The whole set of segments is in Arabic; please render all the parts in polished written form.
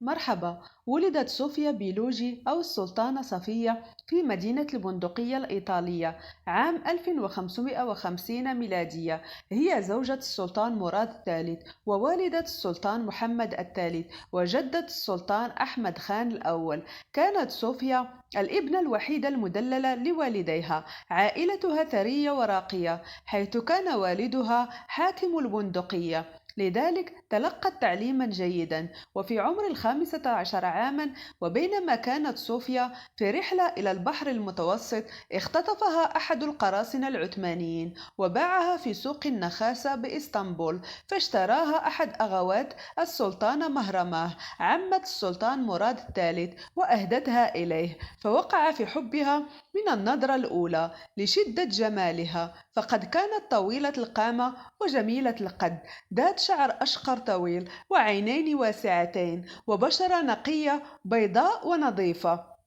مرحبا. ولدت صوفيا بيلوجي أو السلطانة صفية في مدينة البندقية الإيطالية عام 1550 ميلادية. هي زوجة السلطان مراد الثالث ووالدة السلطان محمد الثالث وجدة السلطان أحمد خان الأول. كانت صوفيا الابنة الوحيدة المدللة لوالديها. عائلتها ثرية وراقية حيث كان والدها حاكم البندقية، لذلك تلقت تعليما جيدا. وفي عمر 15 عاما وبينما كانت صوفيا في رحلة إلى البحر المتوسط، اختطفها أحد القراصنة العثمانيين وباعها في سوق النخاسة بإسطنبول، فاشتراها أحد أغوات السلطانة مهرماه عمة السلطان مراد الثالث وأهدتها إليه، فوقع في حبها من النظرة الأولى لشدة جمالها، فقد كانت طويلة القامة وجميلة القد، ذات شعر أشقر طويل وعينين واسعتين وبشرة نقية بيضاء ونظيفة،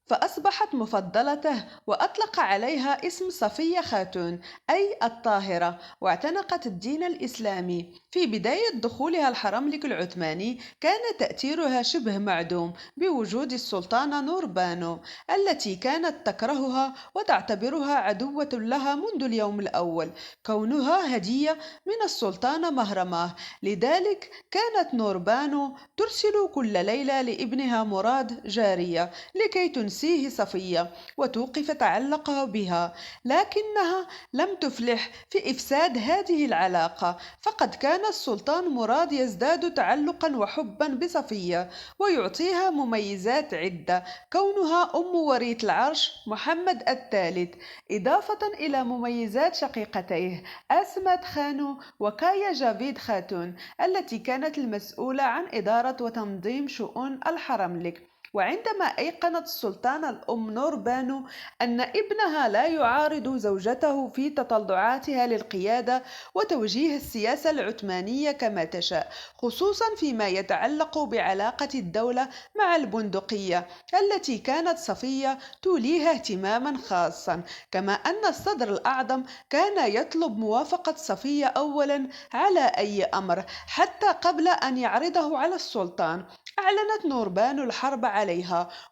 فأصبحت مفضلته وأطلق عليها اسم صفية خاتون أي الطاهرة، واعتنقت الدين الإسلامي. في بداية دخولها الحرملك العثماني كان تأثيرها شبه معدوم بوجود السلطانة نوربانو التي كانت تكرهها وتعتبرها عدوة لها منذ اليوم الأول، كونها هدية من السلطانة مهرماه. لذلك كانت نوربانو ترسل كل ليلة لابنها مراد جارية لكي تنسيه صفية وتوقف تعلقه بها، لكنها لم تفلح في إفساد هذه العلاقة، فقد كان السلطان مراد يزداد تعلقا وحبا بصفية ويعطيها مميزات عدة، كونها أم وريث العرش محمد الثالث، إضافة إلى مميزات شقيقتيه آسمات خانو وكايا جافيد خاتون التي كانت المسؤولة عن إدارة وتنظيم شؤون الحرملك. وعندما أيقنت السلطانة الأم نوربانو أن ابنها لا يعارض زوجته في تطلعاتها للقيادة وتوجيه السياسة العثمانية كما تشاء، خصوصا فيما يتعلق بعلاقة الدولة مع البندقية التي كانت صفية توليها اهتماما خاصا، كما أن الصدر الأعظم كان يطلب موافقة صفية أولا على أي أمر حتى قبل أن يعرضه على السلطان. أعلنت نوربانو الحرب عليها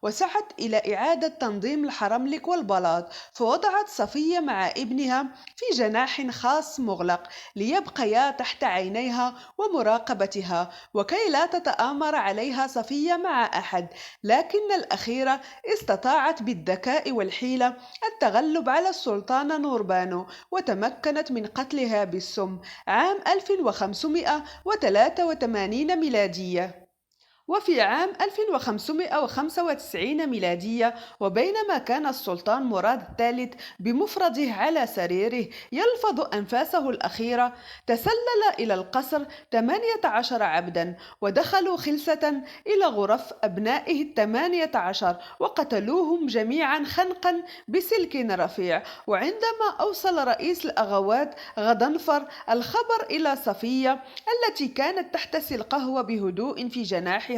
وسعت إلى إعادة تنظيم الحرملك والبلاط، فوضعت صفية مع ابنها في جناح خاص مغلق ليبقيا تحت عينيها ومراقبتها وكي لا تتآمر عليها صفية مع أحد، لكن الأخيرة استطاعت بالذكاء والحيلة التغلب على السلطانة نوربانو وتمكنت من قتلها بالسم عام 1583 ميلادية. وفي عام 1595 ميلادية وبينما كان السلطان مراد الثالث بمفرده على سريره يلفظ أنفاسه الأخيرة، تسلل إلى القصر 18 عبدا ودخلوا خلسة إلى غرف أبنائه 18 وقتلوهم جميعا خنقا بسلك رفيع. وعندما أوصل رئيس الأغوات غضنفر الخبر إلى صفية التي كانت تحتسي القهوة بهدوء في جناحها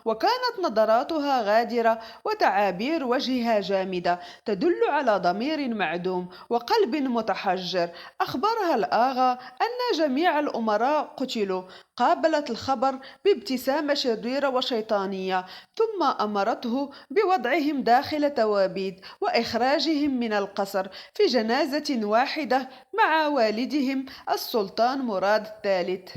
وكانت نظراتها غادرة وتعابير وجهها جامدة تدل على ضمير معدوم وقلب متحجر، أخبرها الآغا أن جميع الأمراء قتلوا. قابلت الخبر بابتسامة شريرة وشيطانية ثم أمرته بوضعهم داخل توابيت وإخراجهم من القصر في جنازة واحدة مع والدهم السلطان مراد الثالث.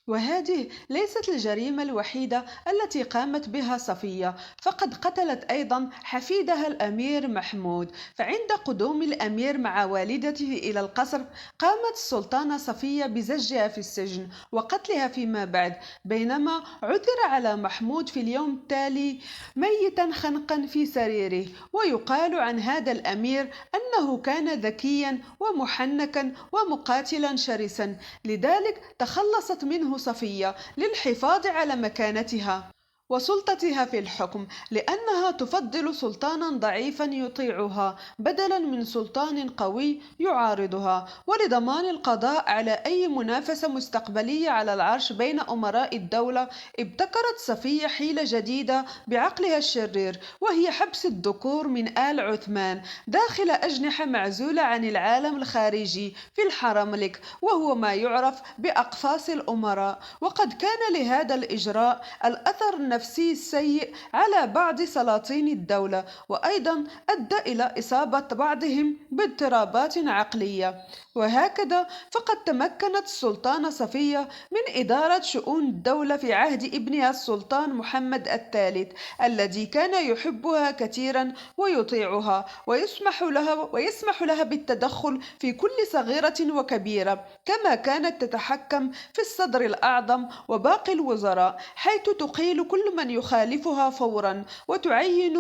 وهذه ليست الجريمة الوحيدة التي قامت بها صفية، فقد قتلت أيضا حفيدها الأمير محمود. فعند قدوم الأمير مع والدته إلى القصر قامت السلطانة صفية بزجها في السجن وقتلها فيما بعد، بينما عثر على محمود في اليوم التالي ميتا خنقا في سريره. ويقال عن هذا الأمير أنه كان ذكيا ومحنكا ومقاتلا شرسا، لذلك تخلصت منه صفية للحفاظ على مكانتها. وسلطتها في الحكم، لأنها تفضل سلطانا ضعيفا يطيعها بدلا من سلطان قوي يعارضها. ولضمان القضاء على أي منافسة مستقبلية على العرش بين أمراء الدولة، ابتكرت صفية حيلة جديدة بعقلها الشرير، وهي حبس الذكور من آل عثمان داخل أجنحة معزولة عن العالم الخارجي في الحرملك، وهو ما يعرف بأقفاص الأمراء. وقد كان لهذا الإجراء الأثر النفسي السيء على بعض سلاطين الدولة، وأيضا أدى إلى إصابة بعضهم باضطرابات عقلية. وهكذا فقد تمكنت السلطانة صفية من إدارة شؤون الدولة في عهد ابنها السلطان محمد الثالث، الذي كان يحبها كثيرا ويطيعها ويسمح لها بالتدخل في كل صغيرة وكبيرة، كما كانت تتحكم في الصدر الأعظم وباقي الوزراء، حيث تقيل كل من يخالفها فورا وتعين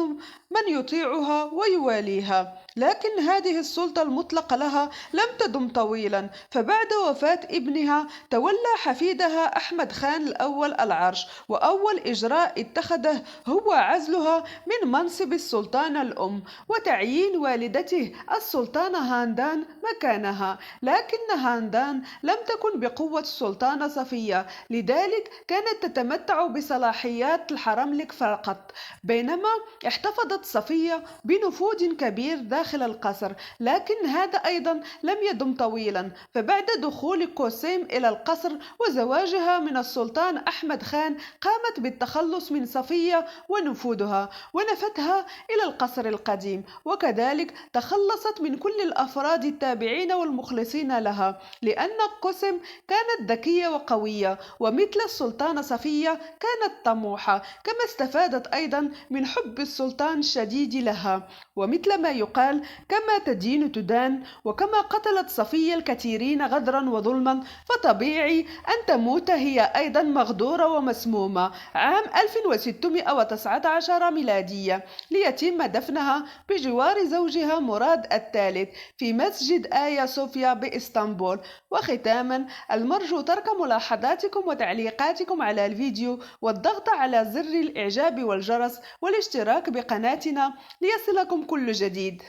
من يطيعها ويواليها. لكن هذه السلطة المطلقة لها لم تدم طويلا، فبعد وفاة ابنها تولى حفيدها أحمد خان الأول العرش، وأول إجراء اتخذه هو عزلها من منصب السلطانة الأم وتعيين والدته السلطانة هاندان مكانها. لكن هاندان لم تكن بقوة السلطانة صفية، لذلك كانت تتمتع بصلاحيات الحرملك فقط، بينما احتفظت صفية بنفوذ كبير داخل القصر. لكن هذا أيضا لم يدم طويلا، فبعد دخول قسيم إلى القصر وزواجها من السلطان أحمد خان، قامت بالتخلص من صفية ونفوذها ونفتها إلى القصر القديم، وكذلك تخلصت من كل الأفراد التابعين والمخلصين لها، لأن قسم كانت ذكية وقوية، ومثل السلطانة صفية كانت طموحة، كما استفادت أيضا من حب السلطان الشديد لها. ومثل ما يقال: كما تدين تدان. وكما قتلت صفية الكثيرين غدرا وظلما، فطبيعي أن تموت هي أيضا مغدورة ومسمومة عام 1619 ميلادية، ليتم دفنها بجوار زوجها مراد الثالث في مسجد آيا صوفيا بإسطنبول. وختاما، المرجو ترك ملاحظاتكم وتعليقاتكم على الفيديو، والضغط على زر الإعجاب والجرس، والاشتراك بقناتنا ليصلكم كل جديد.